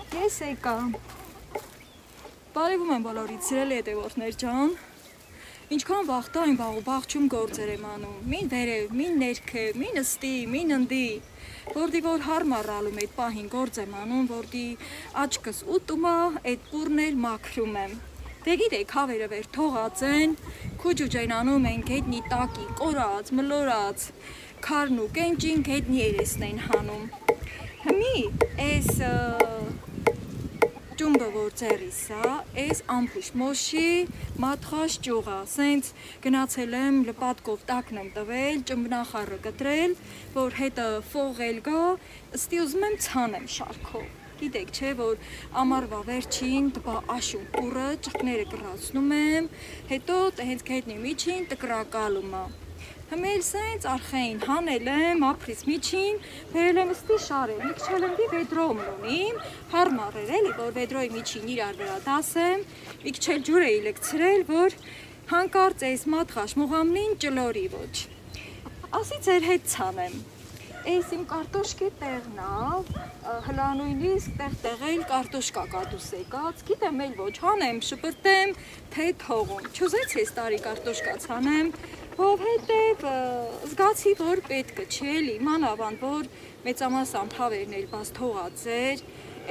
Ես եկա։ Բարևում եմ բոլորիդ սիրելի հետևորդներ ջան։ Ինչքան վաղտա այն բաղում գործեր եմ անում։ Մին վերև, մին ներքև, մին ըստի, մին ընդի։ Որդի որ հարմարալում այդ պահին գործ եմ անում, որդի աչքս ուտում է, այդ պուրներ մաքրում եմ։ Դե գիտեք, հավերը վեր թողած են, քուջուջեն անում են գետնի տակի, կորած, մլորած, քարն ու կենջին գետնի երեսն են հանում։ Հիմի այս ճումբը որ ձեռիս է, այս ամփուշ մոշի մատխաշ ճյուղ է, սենց գնացել եմ լպատկով տակն եմ տվել, ճմբնախառը կտրել, որ հետը ֆողել գա, ըստի ուզում եմ ցանեմ շարքով։ Գիտեք չէ, որ ամառվա վերջին տպա աշուն պուրը, ճղկները կռացնում եմ, հետո հենց գետնի միջին տկրակալում է։ Հմել սենց արխային հանել եմ, ապրից միջին, վերել եմ ըստի շարել, մի քիչ եմ դի վեդրոմ ունիմ, հարմար էր էլի, որ վեդրոյի միջին իրար վրա դասեմ, մի քիչ ջուր էի լեկցրել, որ հանկարծ այս մատխաշ մուղամնին ճլորի ոչ։ Ասի ձեր հետ ցանեմ։ Այս իմ կարտոշկի տեղն է, հլանույնիսկ տեղ-տեղել կարտոշկա կատուս եկած, գիտեմ էլ ոչ, հանեմ, շպրտեմ, թե թողում, չուզեց ես տարի կարտոշկա ցանեմ, Հետև զգացի, որ պետք չէ էլի, մանավանդ, որ մեծամասամբ հավերն էլ բաց թողած էր,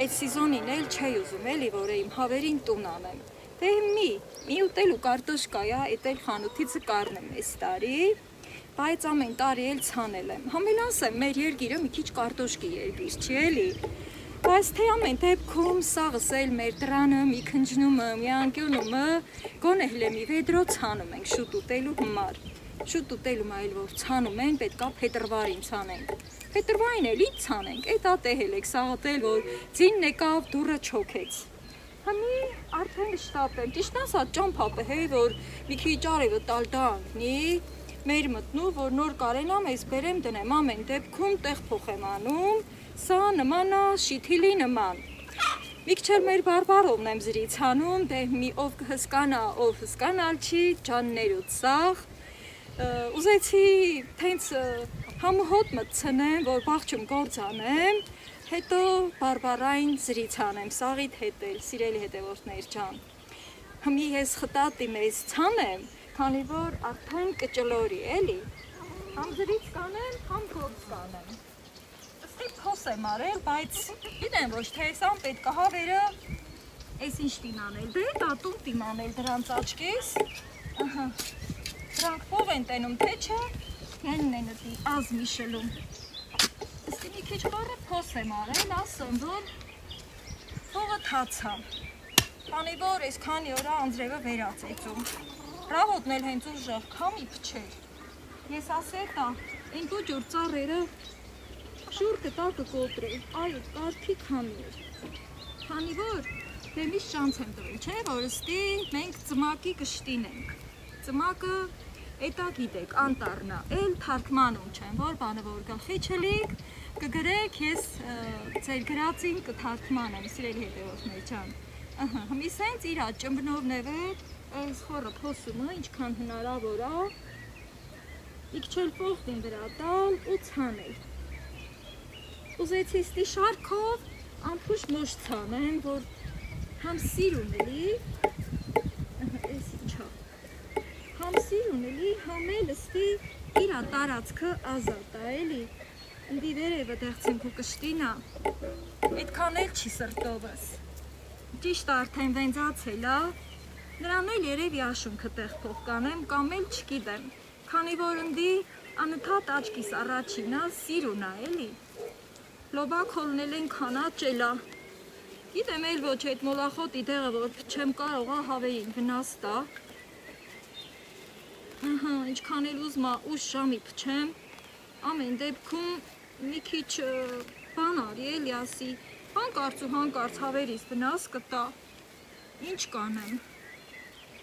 այդ սիզոնին էլ չէի ուզում էլի, որ իմ հավերին տուն անեմ։ Դե մի ուտելու կարտոշկա է, էդ էլ խանութից կառնեմ այս տարի, բայց ամեն տարի էլ ցանել եմ։ Համել ասեմ, մեր երկիրը մի քիչ կարտոշկի երկիր չի էլի։ Բայց թե ամեն դեպքում սաղս էլ մեր տրանը, մի քնջնումը, մի անկյունումը, գոնե հլե մի վեդրո ցանում ենք շուտ ուտելու համար։ Շուտ ուտելում այլ որ ցանում են, պետքա փետրվարին ցանենք։ Փետրվարին էլ ինչ ցանենք, էդ ատեհել եք սաղատել, որ ձինն եկավ, դուռը չոքեց։ Հիմի արդեն շտապ եմ, ճիշտ ասած ճամփապը հե, որ մի քիչ արևը տալտա անկնի, մեր մտնում, որ նոր կարենամ ես բերեմ դնեմ, ամեն դեպքում տեղ փոխ եմ անում, սա նման է շիթիլի նման։ Մի քիչ մեր բարբարովն եմ զրից հանում, դե մի ով կհսկանա, ով հսկանալ չի, ջաններ ու ծախ։ Ուզեցի թենց համոհոտ մտցնեմ, որ բաղջում գործ անեմ, հետո բարբարային զրից անեմ, սաղիդ հետ էլ, սիրելի հետևորդներ ջան։ Հիմի ես խտատիմ ես ցանեմ, քանի որ արդեն կճլորի էլի, համ զրից կանեմ, համ գործ կանեմ։ Ըստի փոս եմ արել, բայց գիտեմ ոչ թե հեսան պետք է հավերը այս ինչ տիմ անել, դե տատում տիմ անել դրանց աչքիս, դրանք փող են տենում, թե չէ, հենն են ըտի ազմի շլում։ Ըստի մի քիչ խորը փոս եմ արել, ասեմ, որ փողը թացա, քանի որ այս քանի օրա անձրևը վերացեցում, ռավոտն էլ հենց ուժեղ քամի փչեր, ես ասետ ա, են գոջոր ծառերը շուրկը տակը կոտրել, այդ կարդի քամի էր, քանի որ դեմից շանց եմ տվել, չէ, որ ըստի մենք ծմակի կշտին ենք, ծմակը էտա գիտեք, անտառնա, էլ թարգմանում չեմ, որ բանը որ գլխի չլիք, կգրեք, ես ձեր գրածին կթարգմանեմ, սիրելի հետևորդներ ջան, հիմի սենց իրա ճմբնով նևեր, այս խորը փոսումը, ինչքան հնարավոր է, մի քիչ էլ փողին վրա տալ ու ցանել։ Ուզեցի ստի շարքով ամփուշ մոշ ցանեմ, որ համ սիրուն էլի, այս ինչա, համ սիրուն էլի, համ էլ ստի իրա տարածքը ազատ է էլի, ընդի վերևը դեղցինք ու կշտինա, այդքան էլ չի սրտովս, ճիշտ արդեն վենձացել է, նրան էլ երևի աշունքը տեղ փող կանեմ, կամ էլ չգիտեմ, քանի որ ընդի անընդհատ աչքիս առաջինա սիրուն է էլի, լոբակ հոլնել են քանաճ էլա, գիտեմ էլ ոչ այդ մոլախոտի տեղը, որ չեմ կարողա հավերին վնաս տա, ինչքան էլ ուզմա ուշ ժամի փչեմ, ամեն դեպքում մի քիչ բան արի էլի ասի, հանկարծ ու հանկարծ հավերից վնաս կտա, ինչ կանեմ,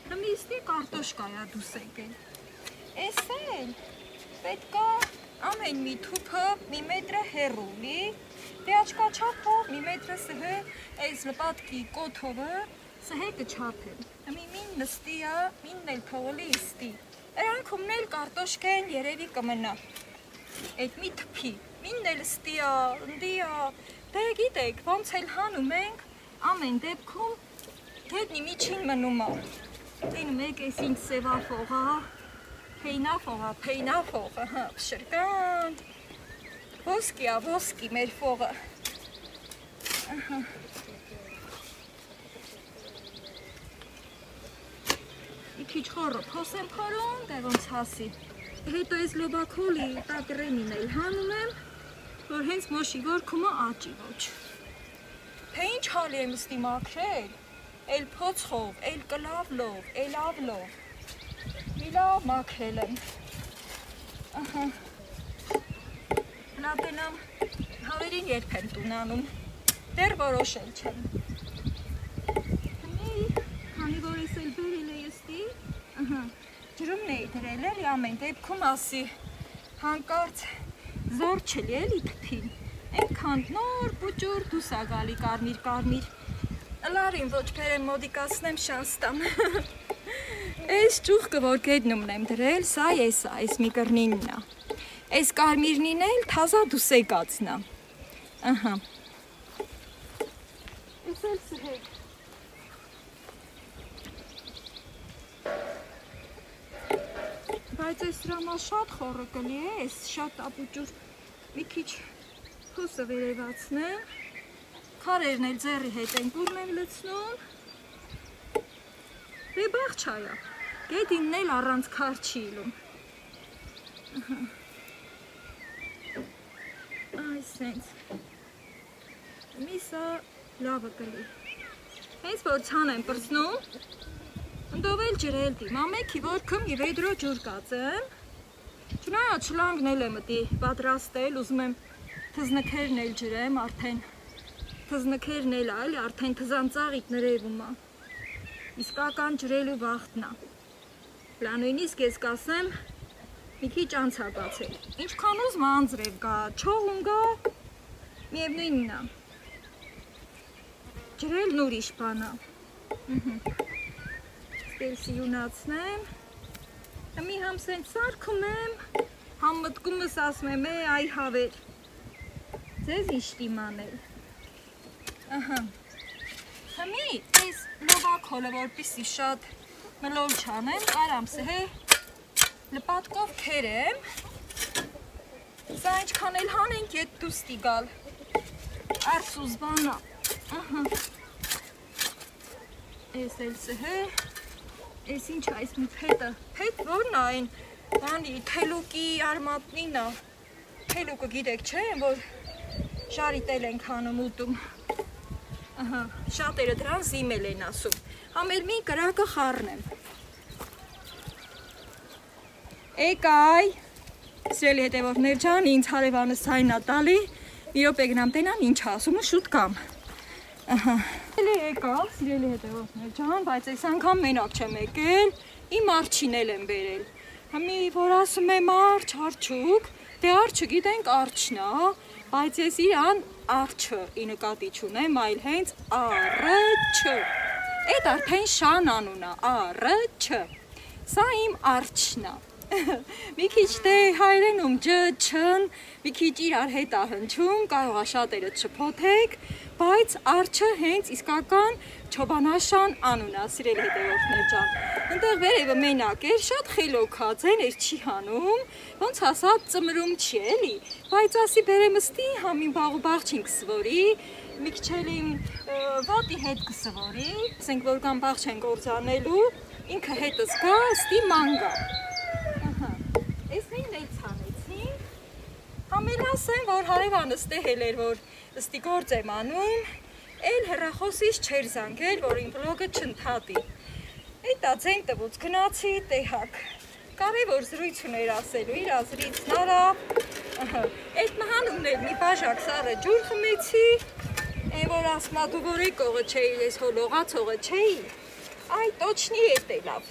հիմի ստի կարտոշկայա դուս եկել, էս էլ պետքա ամեն մի թուփը մի մետրը հեռու լի, դե աչկա չափով մի մետրը սհե այս լպատքի կոթովը սհե կչափեմ, հիմի մին նստի է, մինն էլ թողելի իստի, էրանքումն էլ կարտոշկեն երևի կմնա, այդ մի թփի, մինն էլ ստի է, ընդի է, Դե գիտեք, ոնց էլ հանում ենք, ամեն դեպքում հետնի միջին մնում է։ Տենում եք ես ինձ սևափողա, փեյնափողը, շրկան, ոսկի է, ոսկի մեր փողը։ Մի քիչ խորը փոս եմ փորում, դե ոնց հասի։ Հետո ես լոբակոլի տակրեմին էլ հանում եմ, որ հենց մոշի որքումը աճի ոչ։ Թե ինչ հալի եմ ստի մաքրել, էլ փոցխով, էլ կլավլով, էլ ավլով։ Մի լավ մաքրել եմ։ Հնատենամ հավերին երբ եմ տունանում, դեռ որոշել չեմ։ Քանի որ ես էլ բերել է եստի, ջրումն էի դրել էլի ամեն դեպքում ասի հանկարծ զոր չլի էլի թփին, ենքան նոր բուջուր դուս ա գալի կարմիր, լարին ոչ բերեմ մոդիկացնեմ շանստամ, ես ճուղկը որ գեդնումն եմ դրել, սա ես մի կրնինն ա, ես կարմիրնին էլ թազա դուս եկածն ա, ես էլ սհեք, բայց ես սրամա շատ խորը կլի է, ես շատ ապուջուր մի քիչ փոսը վերևացնեմ, քարերն էլ ձեռի հետ են կուրմ եմ լցնում, դե բաղ չայա, գետինն էլ առանց քար չի իլում, այս հենց, միսա լավը կլի, հենց որ ցան եմ պրծնում, ընդով էլ ջրել դի, մամեքի որքմ մի վեդրո ջուր կացեմ, չնայա չլանգն էլ եմ ըտի պատրաստել, ուզում եմ թզնքերն էլ ջրեմ, թզնքերն էլ այլ, արդեն թզանցաղիք նրևում է, իսկական ջրելու վաղթն է, պլանույնիսկ ես կասեմ, մի քիչ անցակացել, ինչքան ուզում անձրև գա, չողուն գա, միևնույնն է, ջրելն ուրիշ բան է, Ստել սիյունացնեմ, մի համ սենց սարքում եմ, համ մտկումս ասում եմ այ հավեր, ձեզ իշտիմանել, հմի ես լովակոլը որպիսի շատ մլոլ չանեմ, արամ սհե լպատկով կերեմ, սա ինչքան էլ հանենք ետ դուստի գալ, արսուզ բանա, ես էլ սհե, Ես ինչ այս մի փետը, փետ որն այն բանի թելուկի արմատնին է, թելուկը գիտեք չէ, որ ժարի տել ենք հանում ուտում, շատերը դրան զիմել են ասում, համել մի կրակը խառնեմ, էկայ, սրելի հետևորդներ ջան, ինձ հարևանս այն ատալի, մի րոպե գնամ տենամ ինչ ասումը շուտ կամ, եկավ, սիրելի հետևորդներ ջան, բայց այս անգամ մենակ չեմ եկել, իմ արջին էլ եմ բերել, հմի որ ասում եմ արջ, արջուկ, դե արջը գիտենք արջն է, բայց ես իրան արջը ի նկատի չունեմ, այլ հենց առջը, էդ արդեն շան անուն է, առջը, սա իմ արջն է, մի քիչ դե հայրենում ջը, չն, մի քիչ իրար հետ է հնչում, կարող է շատերը չփոթեք, բայց արջը հենց իսկական չոբանաշան անուն է, սիրելի հետևորդներ ջան, ընդեղ վերևը մենակ էր, շատ խելոքած են, էր չի հանում, ոնց ասած ծմրում չի էլի, բայց ասի բերեմ ըստի, համին բաղ չին կսվորի, մի քիչ էլ իմ ոտի հետ կսվորի, ասենք որ կամ բաղ չեն գործանելու, ինքը հետս գա, ըստի մանգա, ես նույն էլ ցանեցին, համել ասեմ, որ հարևանս տեհել էր, որ ըստի գործ եմ անում, էլ հեռախոսից չեր զանգել, որ իմ բլոգը չընդհատի, էտա ձեն տվուց գնացի տեհակ, կարևոր զրույց ուներ ասելու, իր ազրիցն արավ, էտ մհանումն էլ մի բաժակ սառը ջուր խմեցի, են որ ասմա դու որ եկողը չէի, ես հոլողացողը չէի, այ տոչնի էտ էլավ,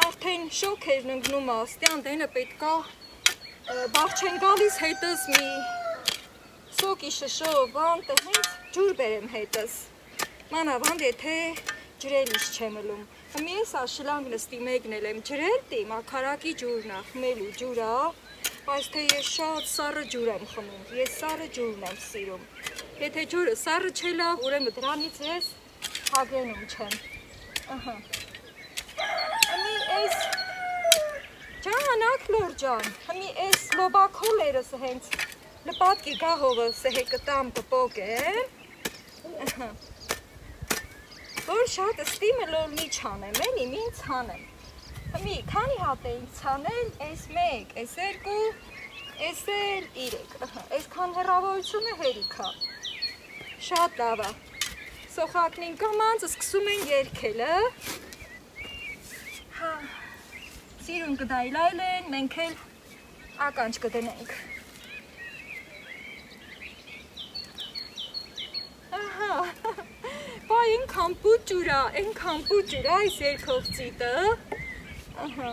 արդեն շոք էր նգնում աստյան, դենը պետքա բաղ չեն գալիս հետս մի սոկի շշով բան տհենց ջուր բերեմ հետս, մանավանդ եթե ջրելիս չեմ ըլում, հմի ես աշլանգ նստի մեկնել եմ ջրել դի, մաքարակի ջուրն ա, խմելու ջուրա, Բայց թե ես շատ սառը ջուր եմ խմում, ես սառը ջուրն եմ սիրում։ Եթե ջուրը սառը չելա, ուրեմն դրանից ես հագենում չեմ։ Ահա։ Հմի էս ջանակ լոր ջան, հմի էս լոբակոլերս հենց լպատկի գահովը սեհե կտամ կպոկեմ։ Ահա։ Որ շատ ստիմը լոր մի չանեմ, էլի մի ցանեմ։ Հմի քանի հատ էինք ցանել, էս 1, էս 2, էս 3, ահա, այսքան հեռավորությունը հերիք է։ Շատ լավ է։ Սոխակնին կամանց սկսում են երգելը։ Հա, սիրուն կդայլայլեն, մենք էլ ականջ կդնենք։ Ահա, բա ենքան պուճուրա, այս երկով ծիտը։ Ահա,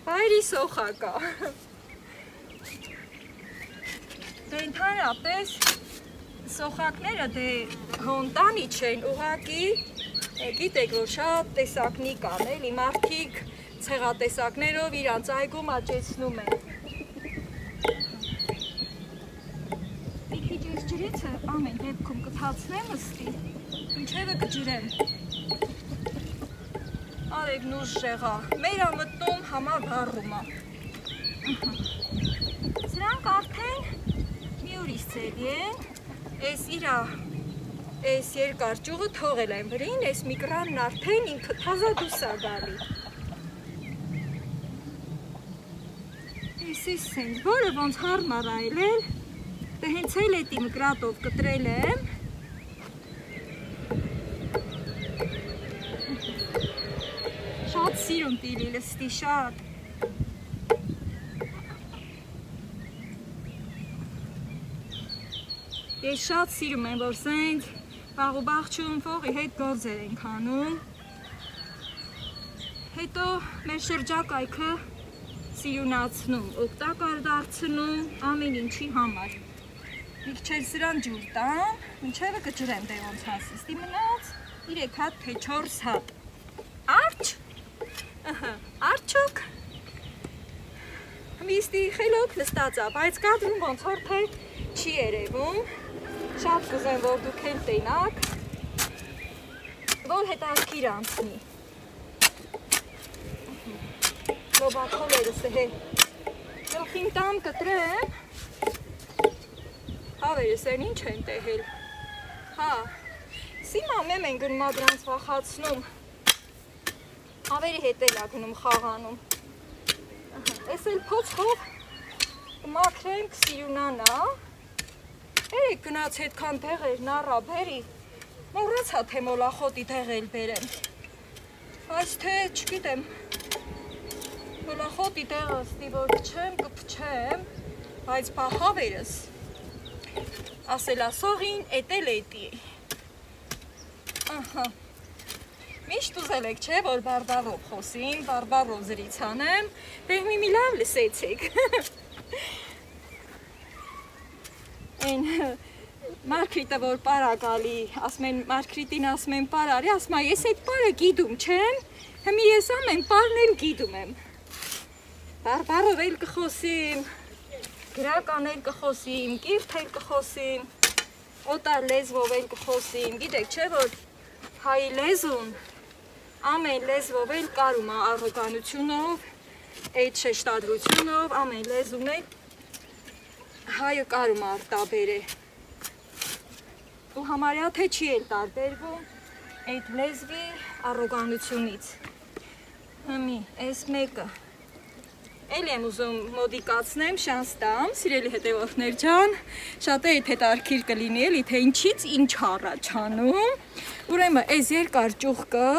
բայրի սոխակա։ Դե ընդհանրապես սոխակները դե հոնտանի չեն, ուղղակի գիտեք, որ շատ տեսակնի կան, էլի մարդիկ ցեղատեսակներով իրանց այգում աճեցնում են։ Մի քիչ այս ջրիցը ամեն դեպքում կթացնեմ ըստի, ինչևէ կջրեմ։ Արեք նուժ շեղա, մեր ամտնում համա վառում է։ Սրանք արդեն մի ուրիշ ծերի են, այս իրա, այս երկար ճյուղը թողել են վրին, այս միկրանն արդեն ինքը թազա դուս է գալի։ Այս սենց, որը ոնց հարմար այլել, դե հենց էլ էտի մկրատով կտրել եմ, շատ սիրում տիրի լստի շատ։ Ես շատ սիրում եմ, որ սենց բաղ ու բաղչում ֆողի հետ գործեր ենք անում։ Հետո մեր շրջակայքը սիրունացնում, օգտակար դարձնում ամեն ինչի համար։ Մի քիչ սրան ջուր տամ, ինչևէ կջրեմ դե ոնց հասի, ստի մնաց 3 հատ թե 4 հատ։ Արջ։ Ահա, արջոք։ Միստի խելոք լստած է, բայց կադրում ոնց որ թե չի երևում։ Շատ կուզեմ, որ դուք էլ տենաք, որ հետաքրքիր անցնի։ Լոբակոլերս է գլխին տամ կտրեմ, հավերս են ինչ են տեհել։ Հա, սիմա մեմ են գնում ադրանց վախացնում, հավերի հետ էլ ագնում խաղանում։ Ես էլ փոչխով կմաքրեմ կսիրունանա, երեք գնաց հետքան դեղեր նառա բերի, մորացա թե մոլախոտի դեղել բերեմ, այս թե չգիտեմ, մոլախոտի դեղը ստի որ կչեմ, կպչեմ, բայց բա հավերս, ասելա սողին էտել էտի, ահա, միշտ ուզել եք չէ, որ բարբարով խոսին, բարբարով զրից անեմ, բեղմի մի լավ լսեցեք, Այն Մարկրիտը որ պարա գալի, ասում են Մարկրիտին ասում են պարարի, ասում է ես այդ պարը գիտում չեմ, հմի ես ամեն պարն էլ գիտում եմ։ Բարբարով էլ կխոսիմ, գրական էլ կխոսիմ, կիրթ էլ կխոսիմ, օտար լեզվով էլ կխոսիմ, գիտեք չէ որ հայ լեզուն, ամեն լեզվով էլ կարում է առոգանությունով, այդ շեշտադրությունով, ամեն լեզուն էլ հայը կարում արտաբեր է, ու համարյա թե չի էլ տարբերվում այդ լեզվի առոգանությունից, հմի, այս մեկը, էլ եմ ուզում մոդիկացնեմ, շանս տամ, սիրելի հետևորդներ ջան, շատ է հետ հետարքիր կլինի էլի, թե ինչից ինչ առաջանում, ուրեմն այս երկար ճուղկը,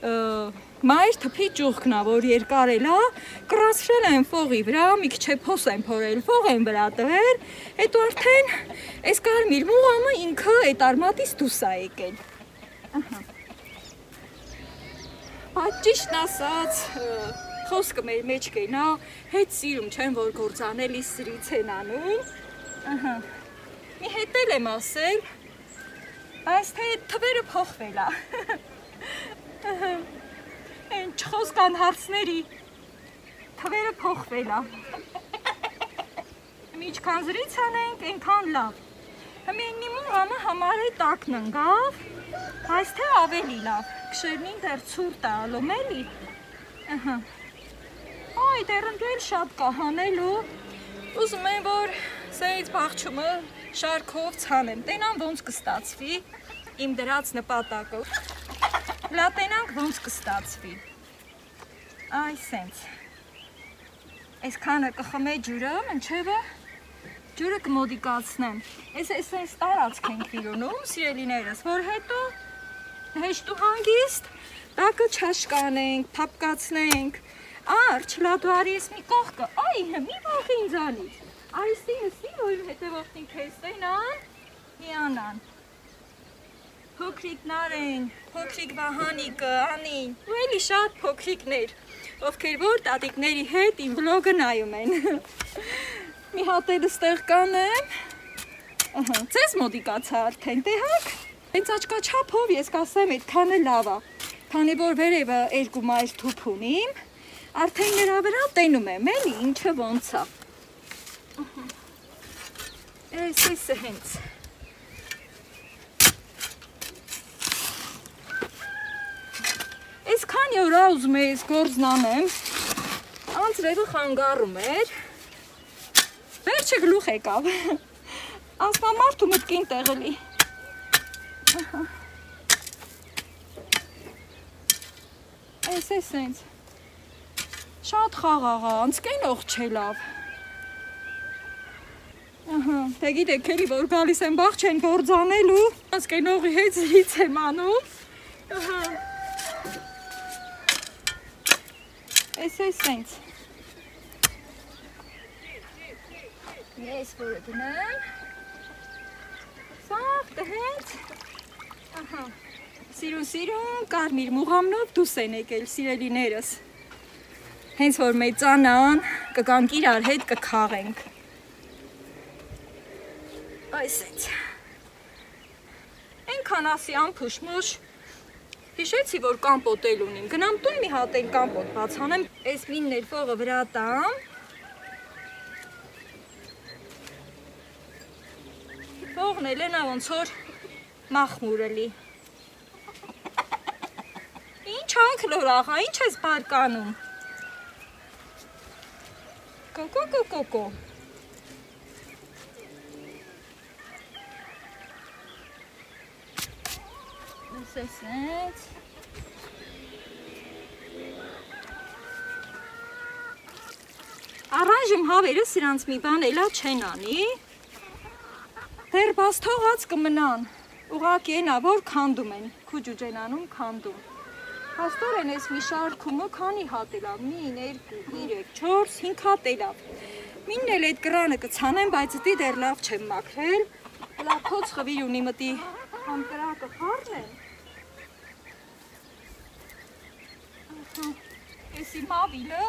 մայր թփի ճուղկն է, որ երկարել է, կռացրել են ֆողի վրա, մի քիչ փոս են փորել, ֆող են վրա տվել, հետո արդեն այս կարմիր մուղամը ինքը այդ արմատից դուրս է եկել։ Բայց ճիշտն ասած, խոսքը մեր մեջ կենա, հետ սիրում չեն, որ գործանելի սրից են անում, մի հետել եմ ասել, բայց թե թվերը փոխվել է։ Են չխոսկան հարցների, թվերը փոխվել է։ Ինչքան զրից անենք, այնքան լավ։ Հմենի մուրամը համար է տակն ընգավ, այս թե ավելի լավ, կշերնին դեր ծուրտ է ալում էլի։ Այ դեր ընգել շատ կահանելու, ուզում եմ, որ սերից բաղչումը շարքով ցանեմ, տենան ոնց կստացվի, իմ դրած նպատակով, լա տենանք ոնց կստացվի, այ սենց, այս քանը կխմե ջուրը, մնչևը, ջուրը կմոդիկացնեմ, այս սենց տարածք ենք վիրունում, սիրելիներս, որ հետո հեշտ ու հանգիստ, տակը չաշկանենք, թապկացնենք, արջ, լադու արի ես մի կողքը, այ մի բաղ ինձ անից, արիստի նսի, որ հետևողտին կեզ տենան, հիանան, փոքրիկներ են, փոքրիկ Վահանիկը, Անին, ու էլի շատ փոքրիկներ, ովքեր որ տատիկների հետ իմ վլոգը նայում են, մի հատ էլ ստեղ կանեմ, ձեզ մոդիկացա արդեն, տեհակ, հենց աչկաչափով ես կասեմ այդ քանը լավ է, քանի որ վերևը 2 մայր թուփ ունիմ, արդեն նրա վրա տենում եմ, էլի ինչը ոնց է։ Էս հենց։ Այս քանի օրա ուզում եմ ես գործն անեմ, անձրևը խանգարում էր, վերջը գլուխ եկավ, ասնամարդու մտքին տեղելի։ Այս սենց, շատ խաղաղ է, անցկենող չէ լավ, թե գիտեք էլի, որ գալիս եմ բաղ չեն գործանելու, անցկենողի հետ զրից եմ անում, այս սենց, ես որը դնեմ, սաղ տհենց, սիրուն կարմիր մուղամնով դուս են եկել սիրելիներս, հենց որ մեծանան, կգանք իրար հետ կքաղենք, այս ենք, ենքան ասի ամպուշ մուշ, հիշեցի, որ կամպոտ էլ ունիմ, գնամ տուն մի հատ էլ կամպոտ բացանեմ, այս մինն էլ ֆողը վրա տամ, ֆողն էլ ենա ոնց որ մախմուրելի, ինչ անքլոր աղա, ինչ ես բարկանում, կոկո, սենց, առայժմ հավերը սրանց մի բան էլա չեն անի, դեր բաց թողած կմնան, ուղղակի ենա, որ քանդում են, քուջուջ են անում քանդում, հաստորեն ես մի շարքումը քանի հատ էլավ, 1, 2, 3, 4, 5 հատ էլավ, մինն էլ այդ կրանը կցանեմ, բայց դի դեր լավ չեմ մաքրել, լավ փոց խվիր ունի մտի համ կրակը խարնեմ, ես իմ ավիլը,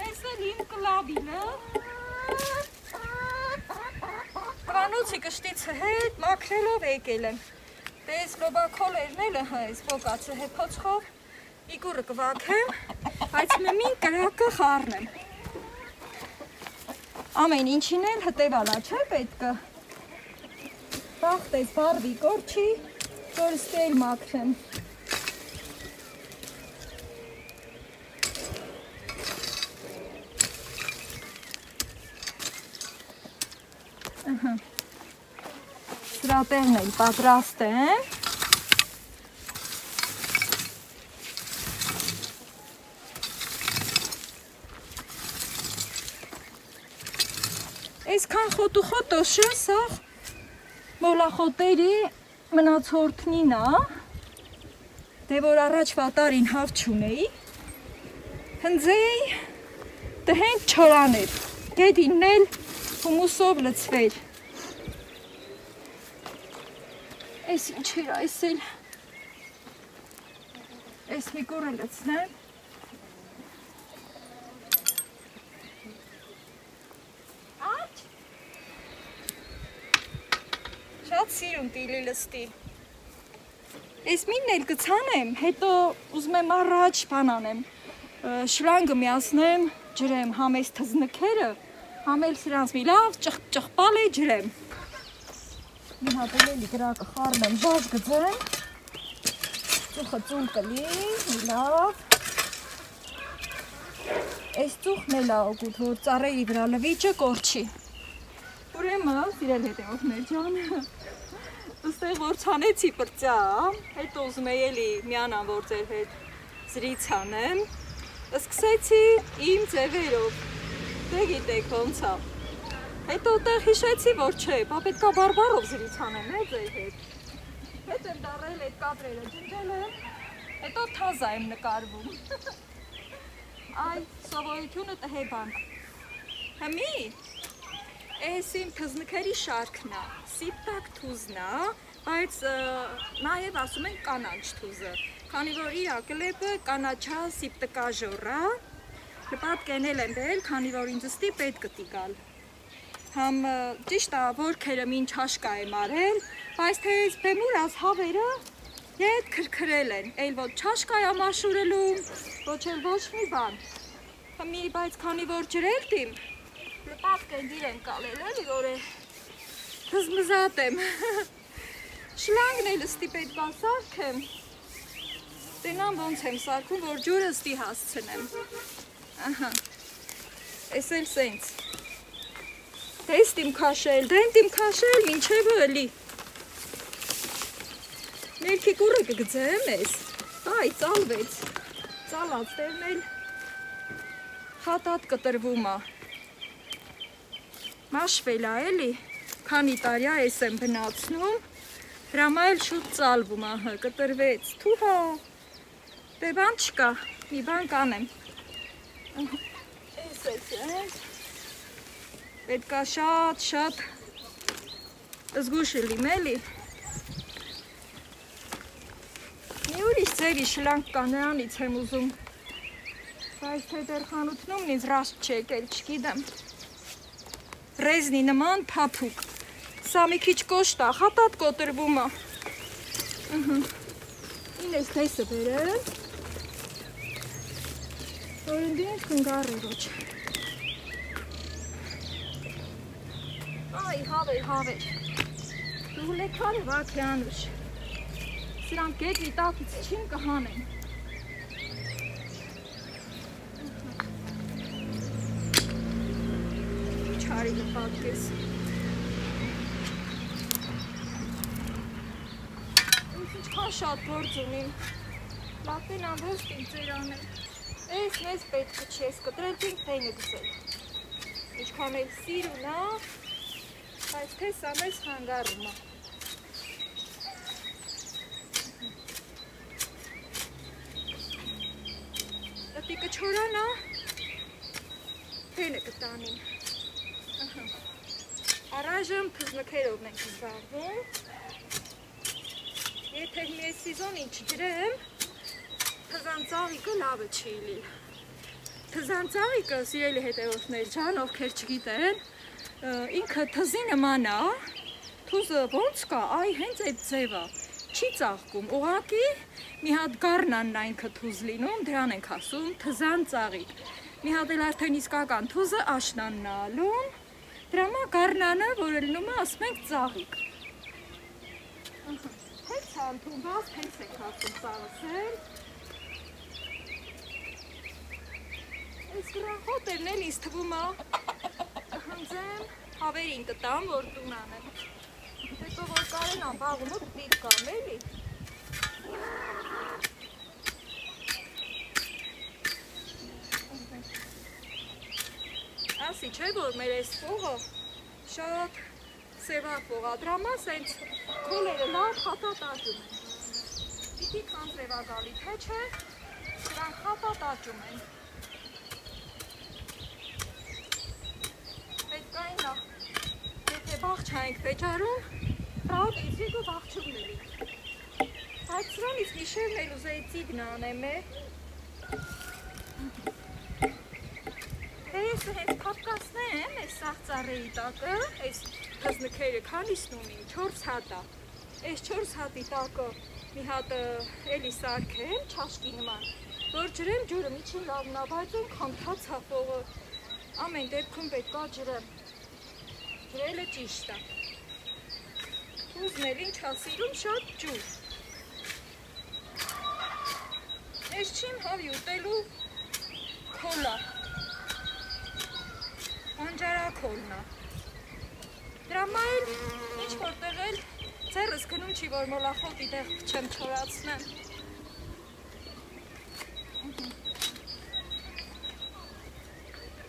ես էլ իմ կլավիլը, Կրանոցի կշտիցը հետ մաքրելով եկել եմ, դես լոբակոլերն էլ ես բոկացը հեպոցխով, իգուրը կվակեմ, բայց մին կրակը խարնեմ, ամեն ինչին էլ հտևալա չէ պետքը, բաղթես բարվի կորչի, որ ստել մաքրեմ, Սրատերն էլ պատրաստ են, այսքան խոտու խոտոշը սաղ մոլախոտերի մնացորդնին է, դե որ առաջվա տարին հավ չունեի, հնձեի դհենք չորաներ, գետինն էլ հումուսով լծվեր, այս ինչ էր այս էլ, այս մի կոր է լծնեմ, աչ, շատ սիրում տիլի լստի, այս մինն էլ կցանեմ, հետո ուզում եմ առաջ բան անեմ, շլանգը միացնեմ, ջրեմ համ այս թզնքերը, համ էլ սրանց մի լավ ճղպալ է ջրեմ։ Մի հատ էլի գրակը խառնեմ, բաց գծեմ, ծուխը ծուն կլի, մի լավ։ Այս ծուխն էլ աղուտ, որ ծառերի վրա լվիճը կորչի։ Ուրեմն, սիրել հետևորդներ ջան, ըստեղ որ ցանեցի պրծա, հետո ուզում էի էլի միանամ, որ ձեր հետ զրից անեմ, սկսեցի իմ ձևերով, դե գիտեք ոնց ա։ Հետո տեղ հիշեցի, որ չէ, բա պետքա բարբարով զրից անեմ, ձեր հետ։ Հետ եմ դարել այդ կադրերը ջնջել եմ, հետո թազա եմ նկարվում։ Այ, սովորությունը տհեբան։ Հմի, այս իմ թզնքերի շարքն է, սիպտակ թուզն է, բայց նաև ասում են կանաչ թուզը, քանի որ իրա կլեպը կանաչա սիպտկա ժոռա, նպատ կենել եմ բել, քանի որ ինձ ստի պետ կտի գալ։ Համ ճիշտ է, որքերը մինչ հաշկա եմ արել, բայց թե այս բեմուրած հավերը ետ քրքրել են, էլ ոչ չաշկա եմ աշուրելում, ոչ էլ ոչ մի բան։ Հմի, բայց քանի որ ջրել տիմ, լպատ կենդիր եմ կալել, էլի որ է թզմզատ եմ։ Շլանգն էլ ստի պետք է սարքեմ, տենամ ոնց եմ սարքում, որ ջուրը ստի հասցնեմ։ Ահա, ես էլ սենց։ Դես տիմ քաշել, դեն տիմ քաշել, մինչև էլի։ Ներքի կուրը կգծեմ ես, այ ծալվեց, ծալած տերն էլ խատատ կտրվում ա։ Մաշվել ա էլի, քանի տարյա ես եմ բնացնում, հրամա էլ շուտ ծալվում ահը, կտրվեց, թուհա, դե բան չկա, մի բան կանեմ։ Ես պետքա շատ զգուշ լիմ էլի։ Մի ուրիշ ձևի շլանք կա, նրանից եմ ուզում, բայց թե դեր խանութնում ինձ ռաստ չի եկել, չգիտեմ։ Ռեզնի նման փափուկ, սա մի քիչ կոշտ ա, խատատ կոտրվում ա։ Ին ես տեսը բերեմ, որ ընդինք կնգարի ոչ։ Այ, հավեր, դու լեքար է վակ յանուշ, սրանք գետվի տակից չին կհանեն։ Չարի լպատկես։ Ինձ ինչքան շատ գործ ունիմ, լատեն ամբոստ իմ ձեր անել։ Ես մեզ պետք չի ես կտրել պինք տենը գսել։ Ինչքան էլ սիրուն ա, բայց թե սա մեզ խանգարում ա։ Դտի կչորան ա, տենը կտանին։ Առայժմ թզնքերով ենք զբաղվում։ Եթե մի սիզոնին չջրեմ, թզանցաղիկը լավը չի լիլ։ Թզանցաղիկը, սիրելի հետևորդներ ջան, ովքեր չգիտեն, ինքը թզի նման ա, թուզը ոնց կա, այ հենց այդ ձև ա, չի ծաղկում, ուղղակի մի հատ գառնանն ա ինքը թուզ լինում, դրան ենք ասում թզանցաղիկ։ Մի հատ էլ արդեն իսկական թուզը աշնանն ա ալում, դրամա գառնանը, որ լինում է, ասում ենք ծաղիկ։ Հենց ա ընդունված, հենց ենք ասում ծաղսել։ Այս գրախոտերն էլ ինձ թվում ա կհնձեմ, հավերին կտամ, որ տուն անեմ։ Հետո որ կարենամ բաղում ու դիտ կամ էլի։ Ասի չէ, որ մեր այս փողը շատ սևա փող ա, դրամա սենց քոլերը լավ խատատ աճում են։ Պիտի կանձրևազալի, թե չէ, սրանք խատատ աճում են։ Պետքային ա, եթե բաղ չայինք վեճարում, ռաղ իզիգ ու բաղ չունելի։ Այդ սրանից միշերն էլ ուզեի ծիգն անեմ է։ Ես հենց կապկասնեմ, ես սաղ ծառեի տակը, ես թզնքերը քանիսն ունիմ, 4 հատ ա։ Ես 4 հատի տակը մի հատը էլի սարքեմ, չաշկի նման, որ ջրեմ ջուրը միջին լավն է, բայց այնքան թաց է փողը։ Ամեն դեպքում պետք է ջրեմ։ Ջրելը ճիշտ է։ Ուզնել ինչ է սիրում շատ ջուր։ Ես չիմ հավի ուտելու քոլա։ Անջարաքոլն է։ Դրամա էլ ինչ-որ տեղել ձեռս գնում չի, որ մոլախոտի տեղ չեմ չորացնեմ։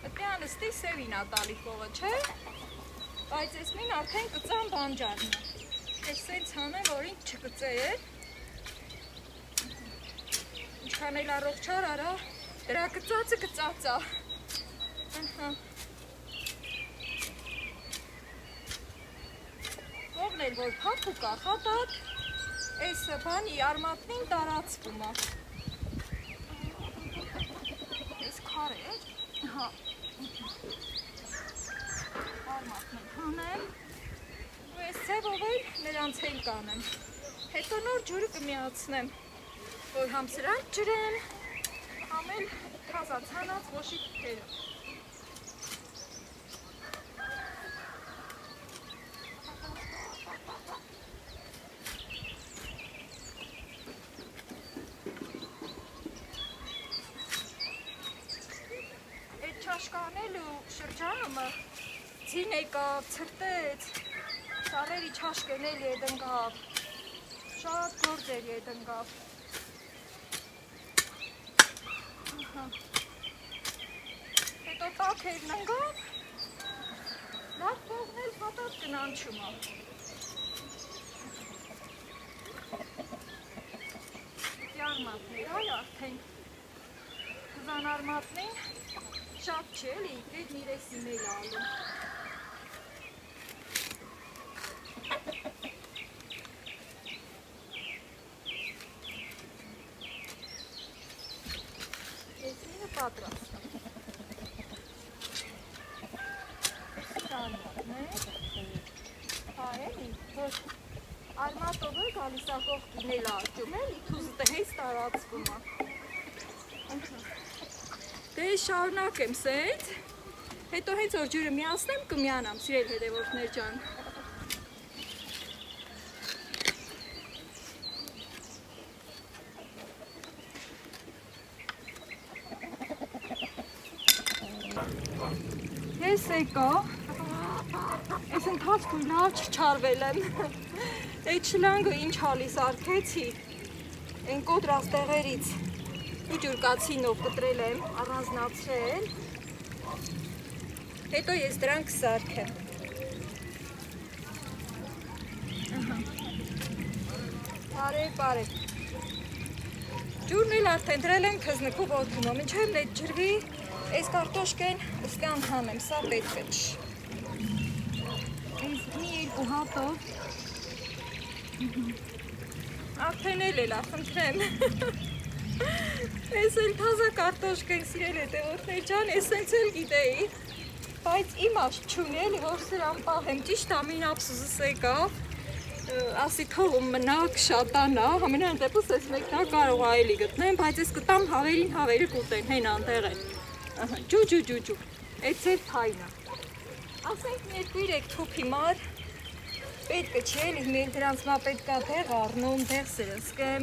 Պետք է անստի սևին է տալի փողը, չէ՞։ Բայց ես մին արդեն կծան բանջարն է։ Ես սենց հանեմ, որ ինձ չկծե է։ Ինչքան էլ առողջար արա, դրա կծածը կծած է։ Ողն էլ որ փափուկ է, խատակ, այս բանի արմատնին տարածվում է։ Այս քար է, հա։ Արմատն հանեմ, ու այս ձևով էլ նրանց էլ կանեմ։ Հետո նոր ջուրը կմիացնեմ, որ համ սրանք ջրեմ, համ էլ թազած հանած ոշի թերը։ Այդ չաշկանելու շրջանումը ձին եկավ, ցրտեց, սարերի չաշկեն էլ ետ ընկավ, շատ գործեր ետ ընկավ։ Հետո տաքերն ընկավ, լավ փողն էլ հատած կնանչում է։ Պետի արմատներ, այ արդեն, կզան արմատնին, շատ չի էլի, գետն իրեսին էլ ալում։ Եսինը պատրաստ է։ Ստանոն է։ Հա էլի, որ արմատով է գալիս է կողքին էլ արջում էլի, թուզը հեզ տարածվում է։ Դե շարունակեմ սենց, հետո հենց որ ջուրը միացնեմ կմիանամ, սիրել հետևորդներ ջան։ Ես եկա, ես ընթացքում լավ չչարվել եմ, այդ շլանգը ինչ հալիս արկեցի, են կոտրած տեղերից ջուր կացինով կտրել եմ, առանձնացրել, հետո ես դրանք սարքեմ։ Բարև։ Ջուրն էլ արդեն դրել եմ քզնքով օդում, մինչև այդ ջրվի, այս կարտոշկեն ուսկան հանեմ, սա պետք է չի։ Այս մի երկու հատով, արդեն էլ խնդրեմ։ Ես էլ թազա կարտոշկեն սիրել հետևորդներ ջան, ես սենց էլ գիտեի, բայց իմաստ չունի էլի, որ սրան պահեմ, ճիշտ ամին ափսուսս եկավ, ասի թողում մնակ, շատանա, համենայն դեպս ես մեկնա կարող այլի գտնեմ, բայց ես կտամ հավերին կուտեն, հեն անտեղ են, ջու, այդ ձեր թայնա, ասենք մի 2-3 թուփի մար, պետքը չի էլի, մեր դրանց մա պետքա դեղ առնում, դեղ սրսկեմ,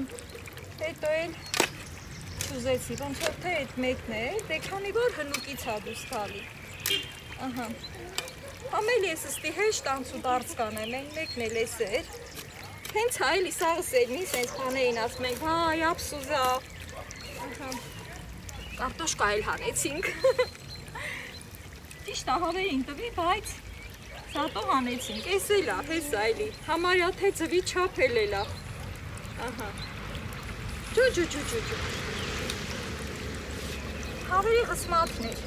հետո էլ ուզեցի, ոնց որ թե այդ մեկն է, դե քանի որ հնուկից հա դուս թալի, ամել ես ստի հեշտ անցու դարձ կանեմ, են մեկն էլ ես էր, հենց հայլի սաղս էլ մի սենց բանեին ասում ենք, հայ, ապսուզա, կարտոշկա էլ հանեցինք, ճիշտ ահավերին տվի, բայց սատով հանեցինք, ես էլ հես այլի, համարյա թե ծվի չապ էլ էլ ջու, հավերի ғսմատն էր,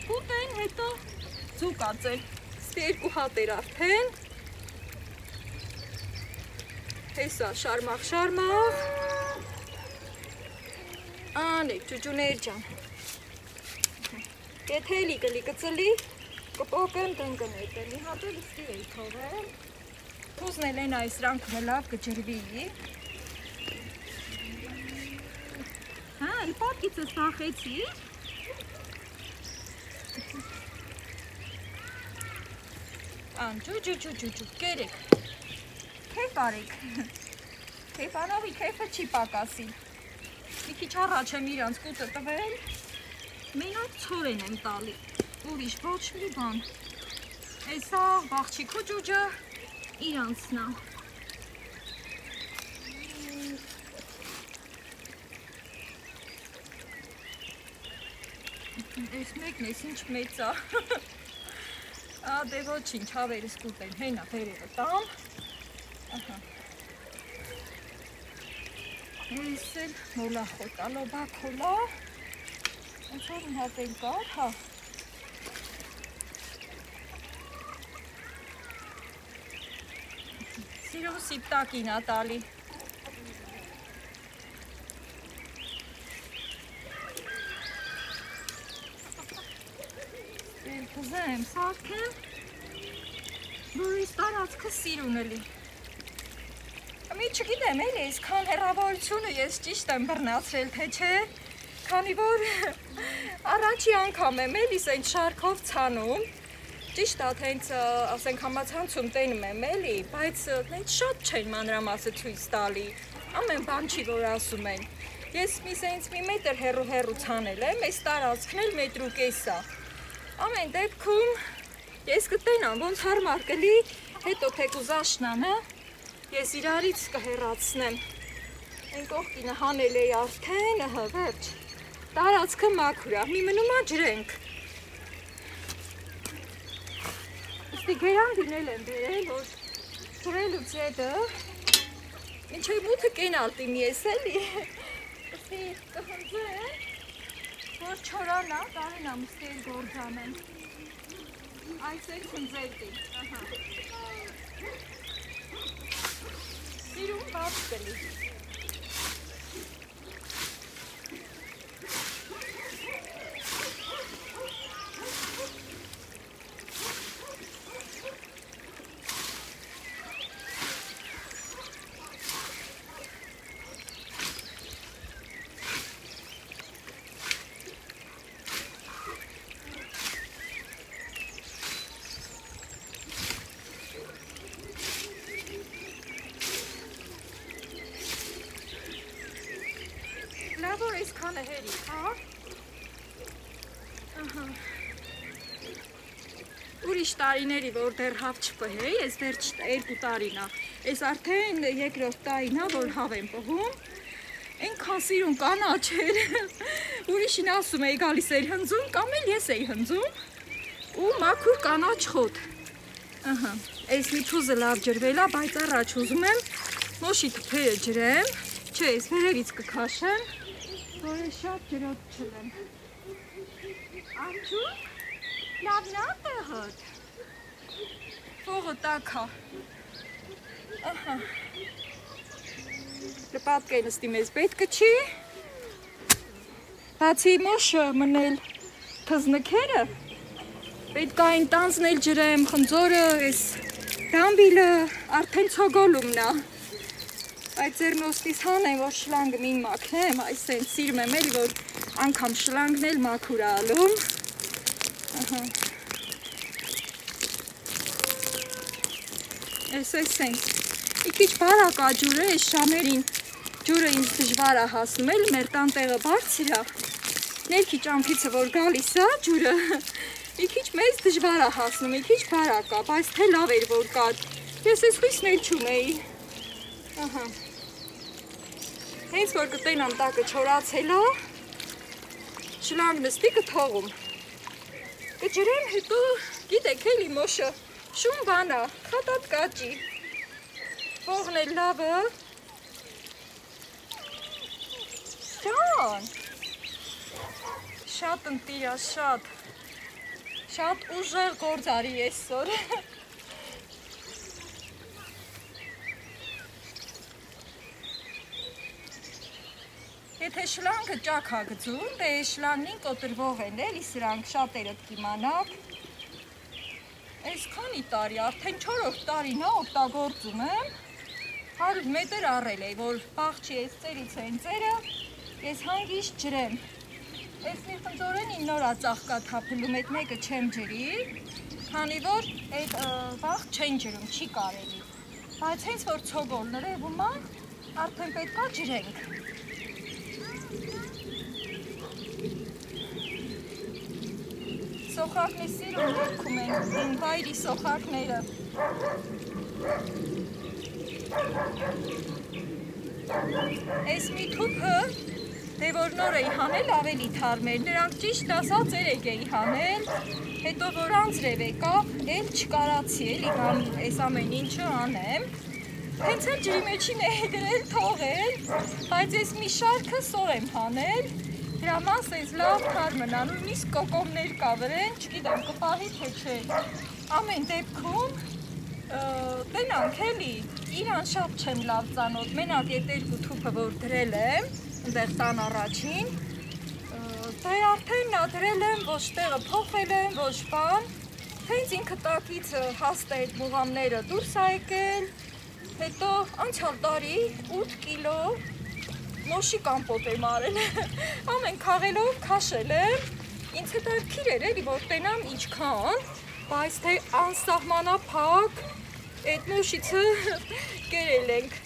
կուտեն հետո ձուկ ածել, ստի երկու հատ էր արդեն, հեսա շարմաղ, անեք ջուջուներ ջան, եթե էլի կլի կծլի, կպոկեմ տնկներ, մի հատ էլ ստի էի թողել, թուզնել են այս ռանքն լավ կջրվի, էլ պատկիցս վախեցի։ Ջուջուջուջուջու, կերեք, կեվ արեք, կեվանովի կեվը չի պակասի, մի քիչ առաջ եմ իրանց կուտը տվել, մենակ ցորեն եմ տալի, ուրիշ ոչ մի բան, էսա բաղչիքու ջուջը իրանցնա, էս մեկն ես ինչ մեծա, Դե ոչինչ, հավերս կուտեն, հենա վերևը տամ, ես էլ մոլախոտ ալոբա կոլա, ոնց որ մի հատ էլ կար, հա, սիրով սիպտակին ատալի, Կզեմ սարքեմ, որ իս տարածքը սիրուն էլի։ Մի չգիտեմ էլի, իսքան հեռավորությունը ես ճիշտ եմ բռնացրել, թե չէ, քանի որ առաջի անգամ եմ էլիս այն շարքով ցանում, ճիշտ է, թե հենց ասենք համացանցում տենում եմ էլի, բայց հենց շատ չեն մանրամասը ցույց տալի, ամեն բան չի, որ ասում են։ Ես մի մետր հեռու ցանել եմ, այս տարածքն էլ մետրու կես է։ Ամեն դեպքում ես կտենամ ոնց հարմար կլի, հետո թեկուզ աշնանը ես իրարից կհեռացնեմ։ Այն կողքինը հանել էի արդեն, վերջ, տարածքը մաքուր է, մի մնում ա ջրենք։ Ոստի գերան դինել եմ բերել, որ ջրելուց հետը, մինչև մութը կենալ տիմ ես էլի, ոստի կհնձեմ, որ չորանա, տարին ամստեր գործան եմ, այս էլ խնձերտի, սիրում բաց կլի, Լավոր ես քանը հերի, հա? Ուրիշ տարիների, որ դեր հավ չպհեի, ես դեր 2 տարին է, ես արդեն 2-րդ տարին է, որ հավ եմ պհում, ենքան սիրուն կանաչ էր, ուրիշին ասում էի գալիս էի հնձում, կամ էլ ես էի հնձում, ու մաքուր կանաչ խոտ, ես մի թուզը լավ ջրվել է, բայց առաջ ուզում եմ, մոշի թփերը ջրեմ, չէ, ես վերևից կքաշեմ, որ ես շատ ջրոտ չլեմ, Անջու, լավն է տեղդ, փողը տաք է, լպատկ է նստի մեզ պետքը չի, բացի մոշը մնել թզնքերը, պետք է այն տանձնել ջրեմ, խնձորը, ես դամբիլը արդեն ցոգոլումն է, Այդ ձերնոստիս հանեմ, որ շլանգը մին մաքնեմ, այս են սիրում եմ էլի, որ անգամ շլանգն էլ մաքուր ալում, Ես են, մի քիչ բարակ ա ջուրը, ես շամերին ջուրը ինձ դժվար ա հասնում էլ, մեր տան տեղը բարձր ա, ներքի ճամփիցը որ գալիս ա ջուրը, մի քիչ մեզ դժվար ա հասնում, մի քիչ բարակ ա, բայց թե լավ էր որ կար, ես ես հույսն էլ չում էի, Հենց որ կտենամ տակը չորացել ա, շլանգ նստի կթողում, կջրեմ հետո, գիտեք էլի մոշը, շում բան ա, խատատ կաճի, փողն էլ լավը, Ջան, շատ ընտիր ա, շատ ուժեղ գործ արի այսօր, Եթե շլանգը ճակ ա գծում, դե շլանգին կոտրվող են էլի սրանք շատերդ կիմանաք, Այս քանի տարի, արդեն 4-րդ տարին ա օգտագործում եմ, 100 մետր առել էի, որ բաղջի այս ծերից են ծերը, Ես հանգիստ ջրեմ։ Ես մի խնդորեն նոր ածաղկա թափելում, այդ մեկը չեմ ջրի, քանի որ այդ վաղ չեն ջրում, չի կարելի։ Բայց հենց որ ցոգոլն երևում է, արդեն պետք է ջրենք։ Սոխակն է սիրում ներքում են, իմ վայրի սոխակները։ Այս մի թուփը, դե որ նոր էի հանել, ավելի թարմ էր, նրանք ճիշտ ասած երեկ էի հանել, հետո որ անձրև եկավ, էլ չկարացի էլի բան այս ամեն ինչը անեմ, հենց էլ ջրի մեջին է գրել թողել, բայց ես մի շարքը սոր եմ հանել, հրաման սենց լավ թարմ մնա, նույնիսկ կոկոմներ կա վրեն, չգիտեմ կպահի թե չէ, ամեն դեպքում տենանք էլի, իրան շատ չեմ լավ ծանոթ, մենակ այդ երկու թուփը որ դրել եմ, ընդեղ տան առաջին, դե արդեն նա դրել եմ, ոչ տեղը փոխել եմ, ոչ բան, հենց ինքը տակից հաստ է այդ մուղամները դուրս ա եկել, հետո անցյալ տարի 8 կիլո մոշի կամպոտ եմ արել, ամեն քաղելով քաշել եմ, ինձ հետաքրքիր էր էլի, որ տենամ ինչքան, բայց թե անսահմանափակ այդ մոշիցը կերել ենք,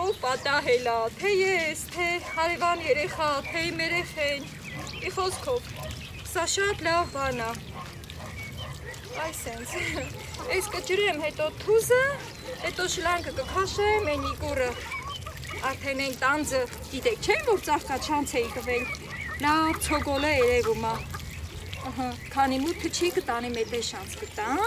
ով պատահել է, թե ես, թե հարևան երեխա, թե իմ երեխեն, ի խոսքով, սա շատ լավ բան է, այսենց, ես կջրեմ հետո թուզը, հետո շլանքը կքաշեմ, են իգուրը, արդեն են տանձը, գիտեք չեն, որ ծաղկաչանց էի գվել, լավ ցոգոլ է երևում է, քանի մութը չի կտանի մետե շանց կտամ,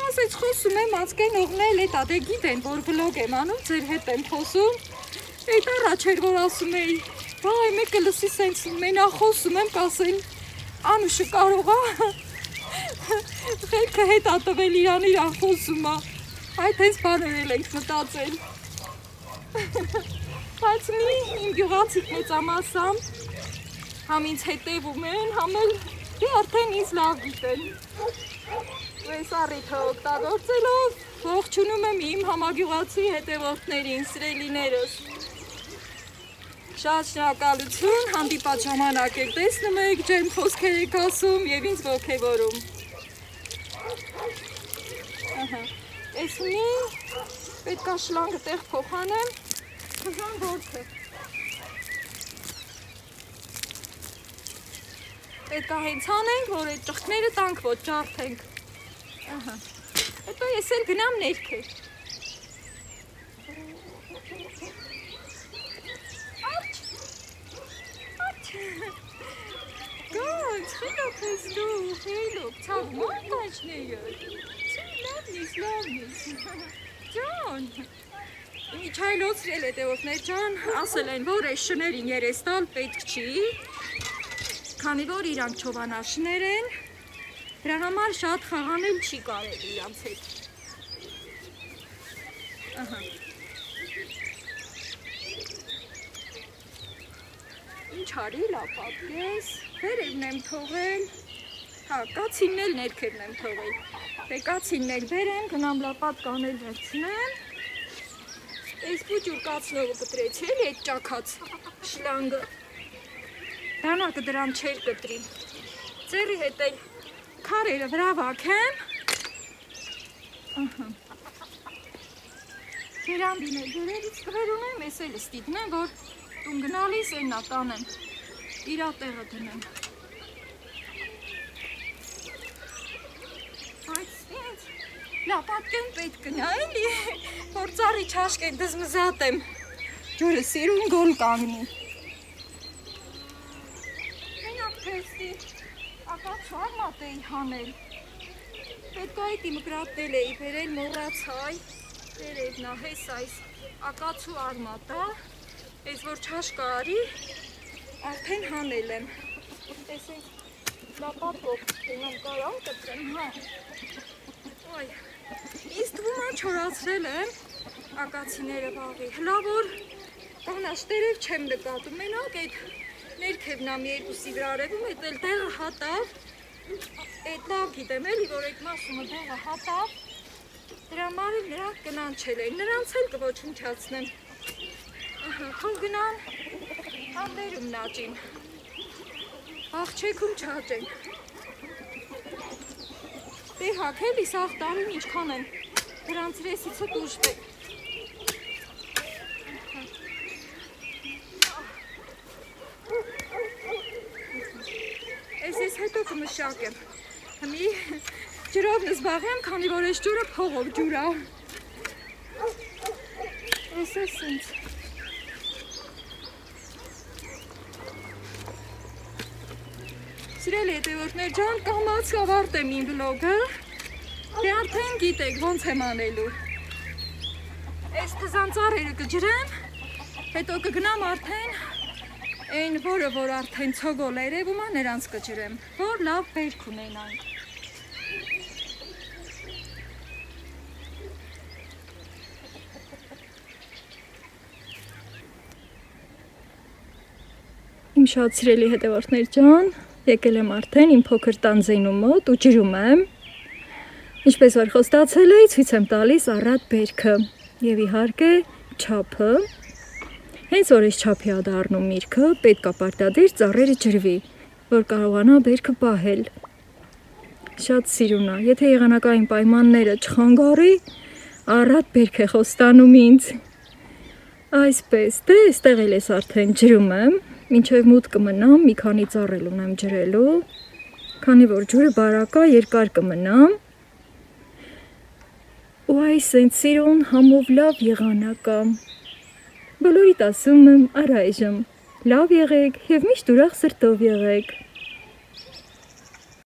ասեց խոսում եմ ածկեն օղնել էտ ադե գիտեն, որ վլոգ եմ անում, ձեր հետ եմ խոսում, էտ առաջ էր, որ ասում էի, վայ մեկը լսի սենց մենա խոսում եմ կասեն, անուշը կարող է, խելքը հետ ատվել իրան խոսում է, այդ հենց բաներել ենք մտածել, բայց մի իմ գյուղացիք մեծամասամ, համ ինձ հետևում են, համ էլ դե արդեն ինձ լավ գիտեն, այս առիթը օգտագործելով ողջունում եմ իմ համագյուղացի հետևորդներին, սիրելիներս, շատ շնորհակալություն, հանդիպած ժամանակ եք տեսնում եք, ջերմ խոսքեր եք ասում և ինձ ոգևորում, Ես մի պետք է շլանգը տեղ փոխանեմ, կզան գործը։ Պետք է հենց անենք, որ այդ ճղթները տանք ոչ ջարդենք։ Հետո ես էլ գնամ ներքեր։ Գանց, խելոք ես դու, խելոք, ցավում ան կանչները։ Լավնիս, ջան, միջայլոցրել է տևորդներ ջան, ասել են, որ այս շներին երես տալ պետք չի, քանի որ իրանք չովանաշներ են, դրա համար շատ խաղանել չի կարել իրանց հետ։ Ինչ արի լավ պատկես, վերևն եմ թողել, հա, կացինն էլ ներքևն եմ թողել, դե կացինն էլ բերեմ, գնամ լապատ կանել վերցնեմ, այս պուջուր կացնողը կտրեցի էլի այդ ճաքած շլանգը, դանակը դրան չեր կտրի, ձերի հետ էլ քարերը վրա վաքեմ, գերանդին էլ վերերից կվեր ունեմ, ես էլ ստիդնեմ, որ տուն գնալիս եննա տանեմ, իրա տեղը դնեմ, լապատկեն պետք կնա էլի, որ ծառի չաշկեն դզմզատ եմ, ջորը սիրուն գոլ կանգնի։ Մենակ թեստի, ակացու արմատ էի հանել, պետք այդ իմ գրատել էի բերել մորացայ, երևնա հես այս ակացու արմատա, ես որ չաշկա արի, արդեն հանել եմ, ես ենք լապատով կենամ կարան կտրեմ, հա, այ, Ինձ թվում է չորացրել եմ ակացիները վաղի, հլա որ կանաշտերև չեմ նկատում, մենակ այդ ներքևն ամի երկուսի վրա արևում, այդ էլ տեղը հատավ, այդ լավ գիտեմ էլի, որ այդ մասումը տեղը հատավ, Դրա համար նրանք կնանչել են, նրանց էլ կոչունչացնեմ։ Թող գնան հանդերում նաճին, աղջեքում չաճեն։ Դե հակ էլի սաղ տարին ինչքան են դրանց ռեսիցը դուժվել։ Ես հետո կմշակեմ, հմի ջրով նզբաղեմ, քանի որ ես ջուրը փողով ջուր է։ Ես սենց։ Սիրելի հետևորդներ ջան, կամաց ավարտեմ իմ վլոգը, դե արդեն գիտեք ոնց եմ անելու։ Այս թզան ծառերը կջրեմ, հետո կգնամ արդեն այն որը որ արդեն ցոգոլ երևում է նրանց կջրեմ, որ լավ բերք ունենան։ Իմ շատ սիրելի հետևորդներ ջան, եկել եմ արդեն իմ փոքր տանձենու մոտ ու ջրում եմ։ Ինչպես որ խոստացել էի, ցույց եմ տալիս առատ բերքը եւ իհարկե չափը։ Հենց որ ես չափի ա դառնում միրգը, պետք է պարտադիր ծառերը ջրվի, որ կարողանա բերքը պահել։ Շատ սիրուն է, եթե եղանակային պայմանները չխանգարի, առատ բերք է խոստանում ինձ։ Այսպես, դե այստեղ էլ ես արդեն ջրում եմ, մինչև մութ կմնամ, մի քանի ծառ ունեմ ջրելու, քանի որ ջուրը բարակ է, երկար կմնամ։ Ու այս սենց սիրուն համով լավ եղանակ է։ Բոլորիդ ասում եմ առայժմ լավ եղեք և միշտ ուրախ սրտով եղեք։